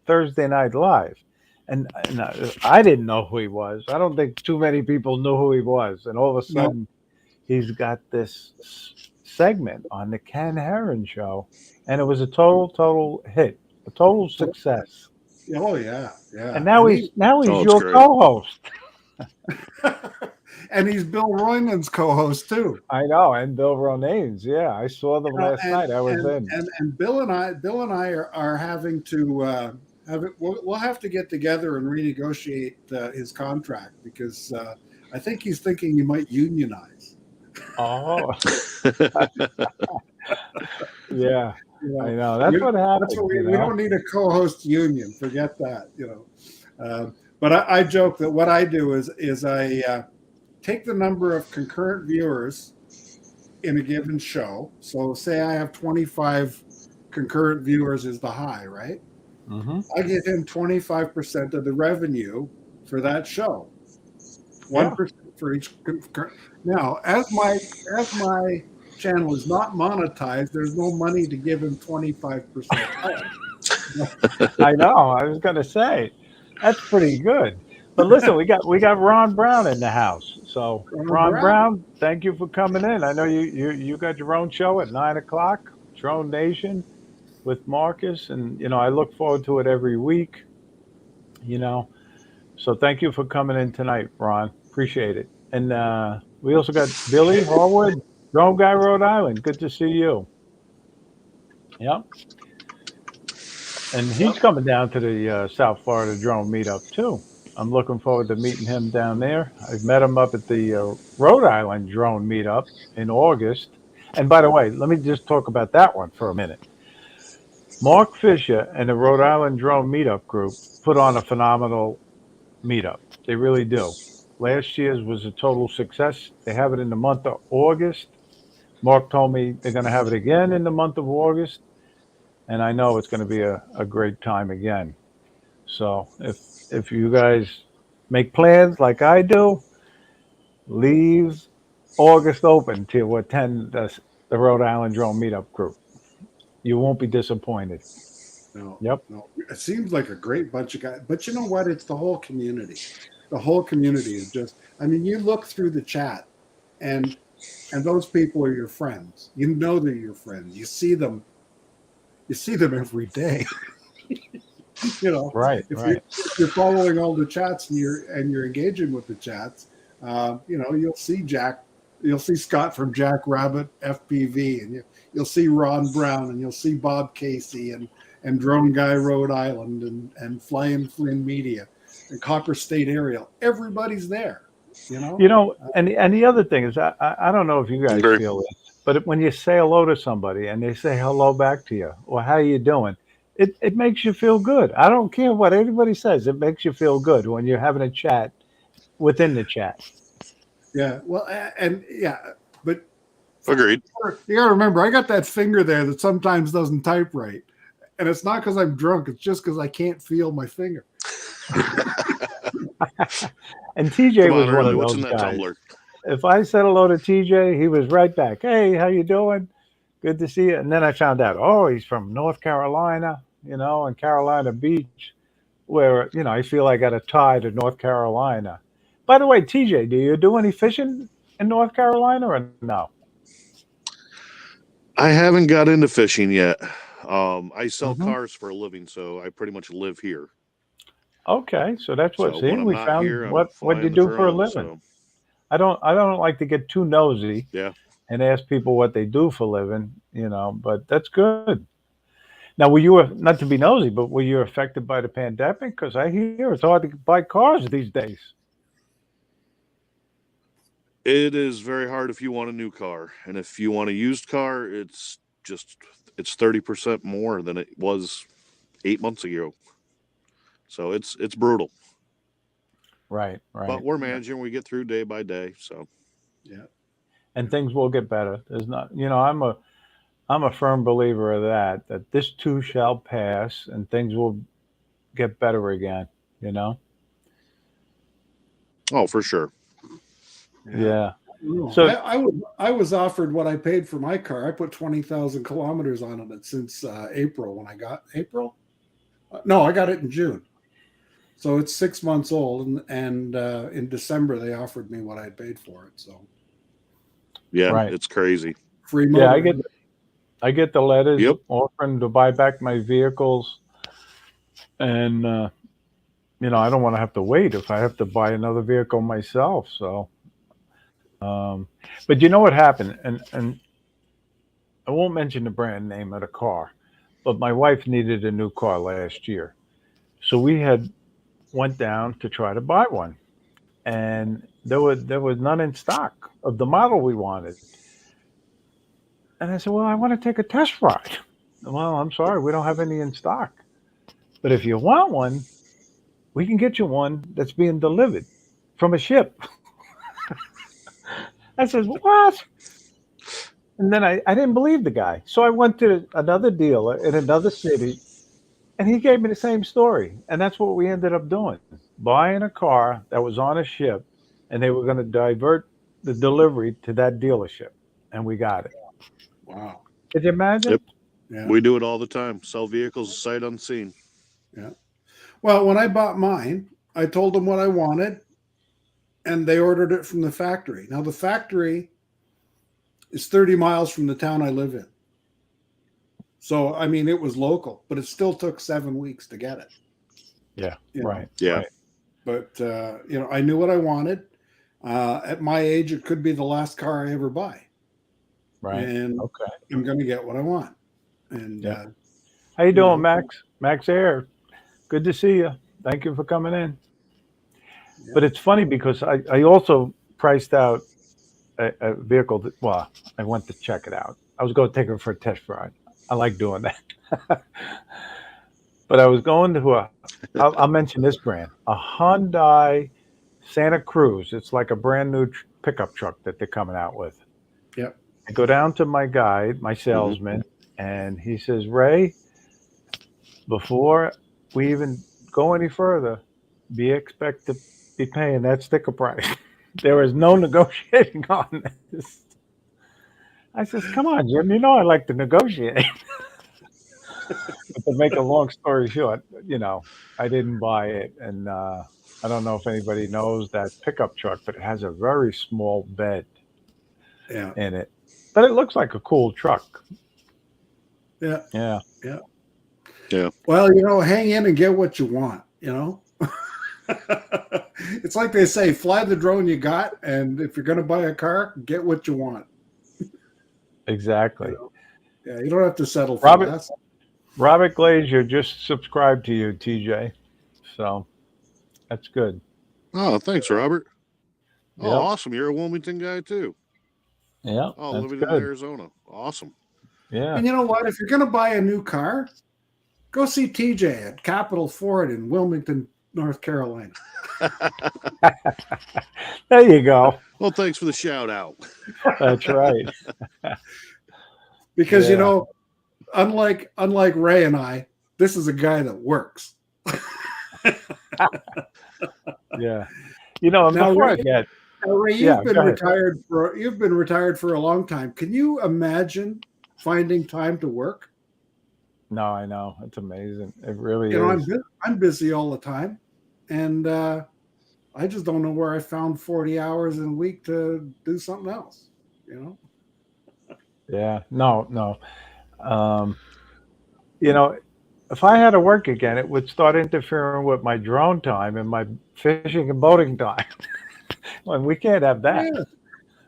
Thursday Night Live, and I didn't know who he was. I don't think too many people knew who he was, and all of a
No.
sudden, he's got this segment on the Ken Herron show, and it was a total hit, a total success.
Oh yeah, yeah.
And now he's
Oh, it's
your
great.
co-host.
And he's Bill Royman's co-host too.
I know, and Bill Ronanes. Yeah, I saw them last
And
night. I was in.
Bill and I are having to have it. We'll have to get together and renegotiate his contract because I think he's thinking he might unionize.
Oh, yeah,
You
I
know,
know. That's what
that's
happens.
what we don't need a co-host union. Forget that. But I joke that what I do is I take the number of concurrent viewers in a given show. So say I have 25 concurrent viewers is the high, right?
Hmm.
I give him 25% of the revenue for that show.
Yeah.
1% for each concurrent. Now, as my channel is not monetized, there's no money to give him 25%.
I know. I was gonna say that's pretty good. But listen, we got Ron Brown in the house. So Ron Brown, thank you for coming in. I know you got your own show at 9 o'clock, Drone Nation with Marcus, and I look forward to it every week. You know, so thank you for coming in tonight, Ron. Appreciate it. And we also got Billy Harwood, Drone Guy, Rhode Island. Good to see you. Yeah. And he's coming down to the South Florida Drone Meetup too. I'm looking forward to meeting him down there. I've met him up at the Rhode Island Drone Meetup in August. And by the way, let me just talk about that one for a minute. Mark Fisher and the Rhode Island Drone Meetup group put on a phenomenal meetup. They really do. Last year's was a total success. They have it in the month of August. Mark told me they're going to have it again in the month of August. and I know it's going to be a great time again. So if you guys make plans like I do, leave August open to attend the Rhode Island Drone Meetup group. You won't be disappointed.
No,
Yep.
no. It seems like a great bunch of guys. But you know what? It's the whole community. The whole community is just, I mean, you look through the chat and those people are your friends. You know they're your friends. You see them every day. You know,
Right. Right.
if you're following all the chats and you're engaging with the chats, you know, you'll see Scott from Jack Rabbit FPV, and you'll see Ron Brown, and you'll see Bob Casey, and Drone Guy Rhode Island, and Flying Flynn Media, and Copper State Aerial. Everybody's there. You know.
You know, and the other thing is, I don't know if you guys
Agree.
feel this, but when you say hello to somebody and they say hello back to you, or how you doing, it makes you feel good. I don't care what anybody says. It makes you feel good when you're having a chat within the chat.
Yeah. Well, and yeah, but
Agreed.
you got to remember, I got that finger there that sometimes doesn't type right, and it's not because I'm drunk. It's just because I can't feel my finger.
And TJ
Come
was
on,
one
early.
of
What's
those
in that
guys.
tumbler?
If I said hello to TJ, he was right back. Hey, how you doing? Good to see you. And then I found out, oh, he's from North Carolina, you know, and Carolina Beach, where, you know, I feel I got a tie to North Carolina. By the way, TJ, do you do any fishing in North Carolina or no?
I haven't got into fishing yet. I sell
Hmm.
cars for a living, so I pretty much live here.
Okay, so that's what.
So
See,
when I'm
we
not
found
here, I'm
what you
flying the
do for a
drone.
living.
So
I don't like to get too nosy
yeah,
and ask people what they do for a living, you know. But that's good. Now, were you not to be nosy, but were you affected by the pandemic? Because I hear it's hard to buy cars these days.
it is very hard if you want a new car, and if you want a used car, it's 30% more than it was 8 months ago. So it's brutal,
Right,
but
right.
we're managing. We get through day by day. So
Yeah.
And things will get better. There's not, you know, I'm a firm believer of that this too shall pass and things will get better again, you know?
oh, for sure.
Yeah.
Yeah.
No,
So,
I was offered what I paid for my car. I put 20,000 kilometers on it since April when I got April. No, I got it in June. So it's 6 months old, and in December they offered me what I had paid for it. So
Yeah,
right.
it's crazy.
free
Yeah, I
motor.
get I get the letters
Yep.
offering to buy back my vehicles and you know, I don't want to have to wait if I have to buy another vehicle myself. So, um, but you know what happened, and I won't mention the brand name of the car, but my wife needed a new car last year, so we had went down to try to buy one, and there was none in stock of the model we wanted, and I said, well, I want to take a test ride. Well, I'm sorry, we don't have any in stock, but if you want one, we can get you one that's being delivered from a ship. I said, what? And then I didn't believe the guy. So I went to another dealer in another city and he gave me the same story. And that's what we ended up doing, buying a car that was on a ship and they were going to divert the delivery to that dealership. And we got it.
Wow.
Could you imagine?
Yep.
Yeah.
We do it all the time. Sell vehicles sight unseen.
Yeah. Well, when I bought mine, I told them what I wanted, and they ordered it from the factory. Now the factory is 30 miles from the town I live in. So I mean, it was local, but it still took 7 weeks to get it.
Yeah.
You know,
Right.
Yeah.
Right.
but you know, I knew what I wanted. At my age, it could be the last car I ever buy,
Right.
and
Okay.
I'm going to get what I want. And
Yeah. How you
you
doing,
know,
Max? Max Air. Good to see you. Thank you for coming in.
yeah,
But it's funny because I also priced out a vehicle that, well, I went to check it out. I was going to take it for a test ride. I like doing that. But I was going to I'll mention this brand, a Hyundai Santa Cruz. It's like a brand new pickup truck that they're coming out with.
yep,
I go down to my guide, my
Hmm.
salesman, and he says, Ray, before we even go any further, be expect to be paying that sticker price. There is no negotiating on this. I says, come on, Jim, you know I like to negotiate. But to make a long story short, I didn't buy it, and I don't know if anybody knows that pickup truck, but it has a very small bed
Yeah.
in it. But it looks like a cool truck.
Yeah.
Yeah,
Yeah.
Yeah.
Well, hang in and get what you want, It's like they say, fly the drone you got, and if you're going to buy a car, get what you want.
exactly.
Yeah, you don't have to settle for
Robert
less.
Robert Glazier just subscribed to you, TJ. So that's good.
Oh, thanks, Robert. Oh,
Yep.
awesome. You're a Wilmington guy too.
Yep.
Oh,
That's
living in
good.
Arizona. Awesome.
Yeah.
And you know what? If you're going to buy a new car, go see TJ at Capital Ford in Wilmington, North Carolina.
There you go.
Well, thanks for the shout out.
That's right.
Because
Yeah.
unlike Ray and I, this is a guy that works.
Yeah. And
Now,
before I
Ray,
get,
Ray,
yeah, go ahead.
you've been retired for a long time. Can you imagine finding time to work?
No, I know. It's amazing. It really is.
I'm busy all the time, and I just don't know where I found 40 hours in a week to do something else.
Yeah. No. Um, if I had to work again, it would start interfering with my drone time and my fishing and boating time. And we can't have that.
Yeah,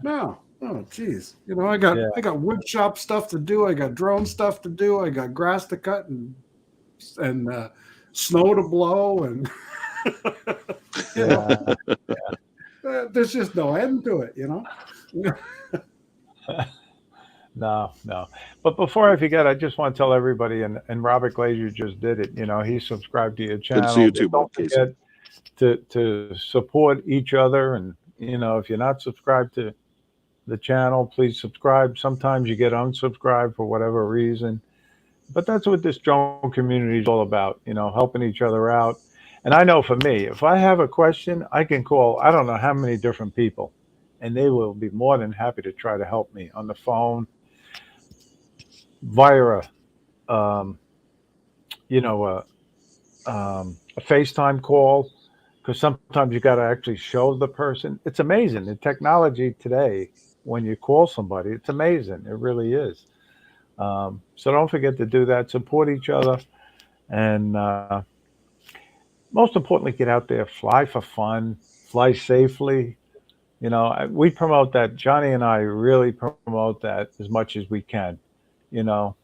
no, oh, geez.
Yeah.
I got wood shop stuff to do. I got drone stuff to do. I got grass to cut and snow to blow, and
Yeah.
there's just no end to it.
No. But before I forget, I just want to tell everybody, and Robert Glazier just did it. He subscribed to your
Good to see you
channel.
too,
But don't
Casey.
forget to support each other. And, if you're not subscribed to the channel, please subscribe. Sometimes you get unsubscribed for whatever reason. But that's what this drone community is all about, helping each other out. And I know for me, if I have a question, I can call I don't know how many different people, and they will be more than happy to try to help me on the phone, via um, a FaceTime call, because sometimes you got to actually show the person. It's amazing the technology today. When you call somebody, it's amazing. It really is. So don't forget to do that. Support each other, and most importantly, get out there, fly for fun, fly safely. We promote that. Johnny and I really promote that as much as we can. You know,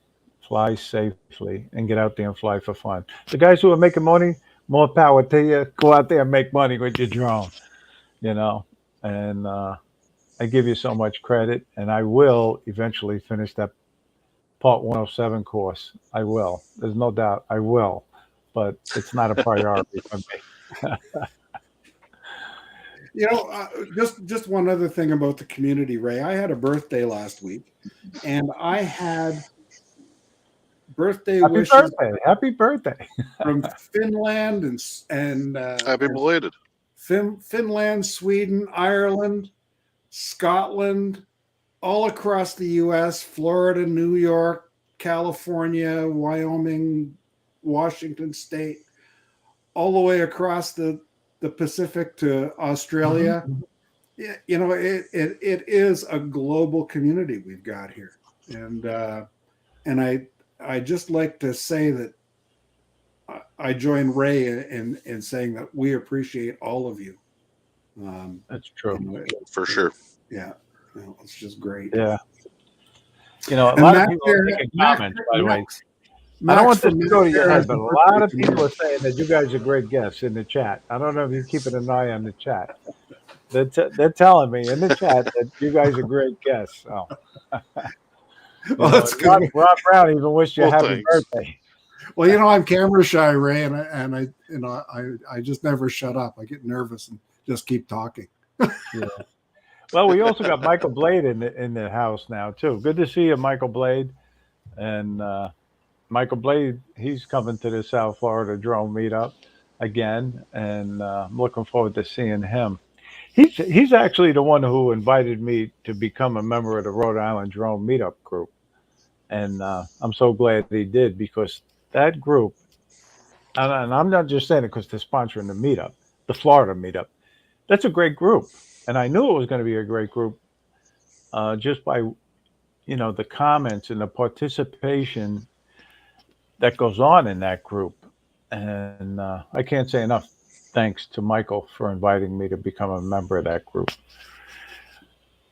fly safely and get out there and fly for fun. The guys who are making money, more power to you. Go out there and make money with your drone. You know, and I give you so much credit, and I will eventually finish that Part 107 course. I will. There's no doubt I will, but it's not a priority for me.
Just one other thing about the community, Ray. I had a birthday last week, and I had birthday
Happy
wishes
birthday! Happy birthday!
from Finland and
Happy belated.
Finland, Sweden, Ireland, Scotland, all across the U.S., Florida, New York, California, Wyoming, Washington State, all the way across the Pacific to Australia. Yeah, it is a global community we've got here, and I just like to say that I join Ray in saying that we appreciate all of you.
That's true.
For sure.
Yeah, it's just great.
Yeah. A lot
And
of people are making comments, by the way. I don't
Max
want this
from
to go to your
Max
head, but a lot of people are saying that you guys are great guests in the chat. I don't know if you're keeping an eye on the chat. They're telling me in the chat that you guys are great guests. So,
Well, that's good.
Rob Brown even wished you a happy
thanks.
birthday.
Well, I'm camera shy, Ray, and I just never shut up. I get nervous and just keep talking.
Yeah. Well, we also got Michael Blade in the house now too. Good to see you, Michael Blade, and Michael Blade, he's coming to the South Florida drone meetup again, and I'm looking forward to seeing him. He's actually the one who invited me to become a member of the Rhode Island Drone Meetup group, and I'm so glad he did because that group, and I'm not just saying it because they're sponsoring the meetup, the Florida meetup. That's a great group, and I knew it was going to be a great group just by the comments and the participation that goes on in that group. And I can't say enough thanks to Michael for inviting me to become a member of that group.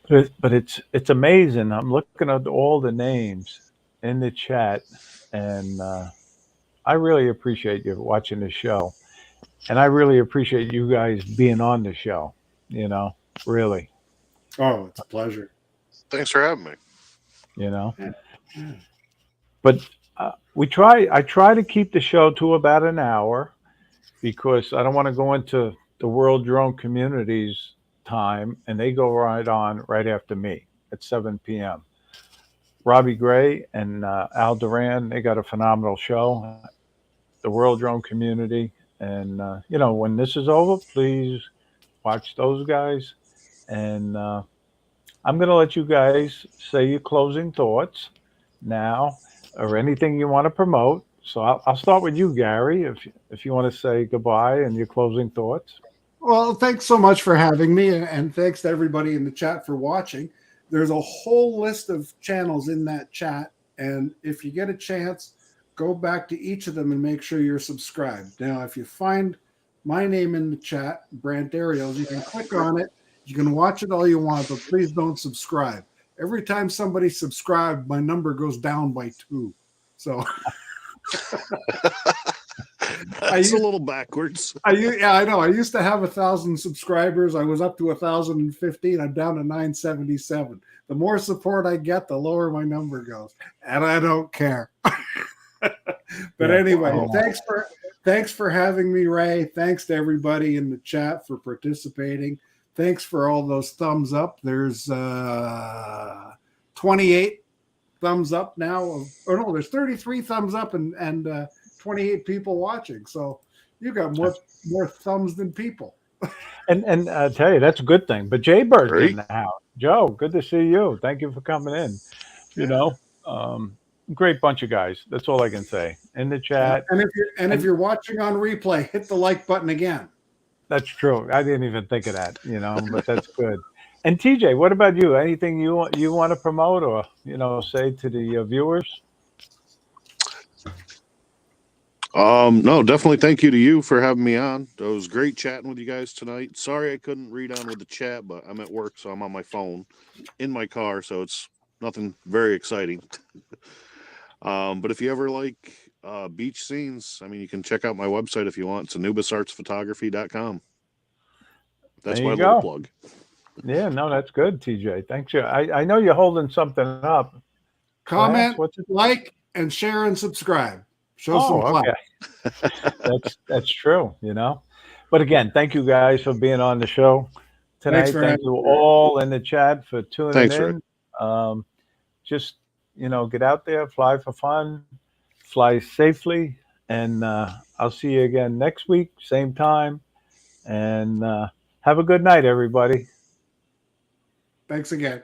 But it's amazing. I'm looking at all the names in the chat, and I really appreciate you watching the show, and I really appreciate you guys being on the show. You know, really.
Oh, it's a pleasure.
Thanks for having me.
You know,
Yeah. Yeah.
but we try. I try to keep the show to about an hour because I don't want to go into the World Drone Community's time, and they go right on right after me at 7 p.m. Robbie Gray and Al Duran, they got a phenomenal show, the World Drone Community. And, when this is over, please watch those guys. And I'm going to let you guys say your closing thoughts now or anything you want to promote. So I'll start with you, Gary, if you want to say goodbye and your closing thoughts.
Well, thanks so much for having me, and thanks to everybody in the chat for watching. There's a whole list of channels in that chat, and if you get a chance, go back to each of them and make sure you're subscribed. Now, if you find my name in the chat, Brant Ariels, you can click on it. You can watch it all you want, but please don't subscribe. Every time somebody subscribed, my number goes down by 2. So
That's a little backwards.
Yeah, I know. I used to have 1,000 subscribers. I was up to 1,015. I'm down to 977. The more support I get, the lower my number goes, and I don't care. But anyway, thanks for having me, Ray. Thanks to everybody in the chat for participating. Thanks for all those thumbs up. There's 28 thumbs up now. No, there's 33 thumbs up and 28 people watching. So you got more thumbs than people.
And I tell you, that's a good thing. But Jay Bird's in the house. Joe, good to see you. Thank you for coming in. Great bunch of guys. That's all I can say. In the chat.
If you're watching on replay, hit the like button again.
That's true. I didn't even think of that, but that's good. And TJ, what about you? Anything you want to promote or say to the viewers?
No, definitely thank you to you for having me on. It was great chatting with you guys tonight. Sorry I couldn't read on with the chat, but I'm at work, so I'm on my phone in my car, so it's nothing very exciting. But if you ever like beach scenes, you can check out my website if you want. It's anubisartsphotography.com. That's my little plug.
Yeah, no, that's good, TJ. Thanks. I know you're holding something up.
Comment, like, and share and subscribe. Show some clap.
Okay. That's true, But again, thank you guys for being on the show tonight. Thank you all in the chat for tuning in. Just get out there, fly for fun, fly safely, and I'll see you again next week, same time. And have a good night, everybody.
Thanks again.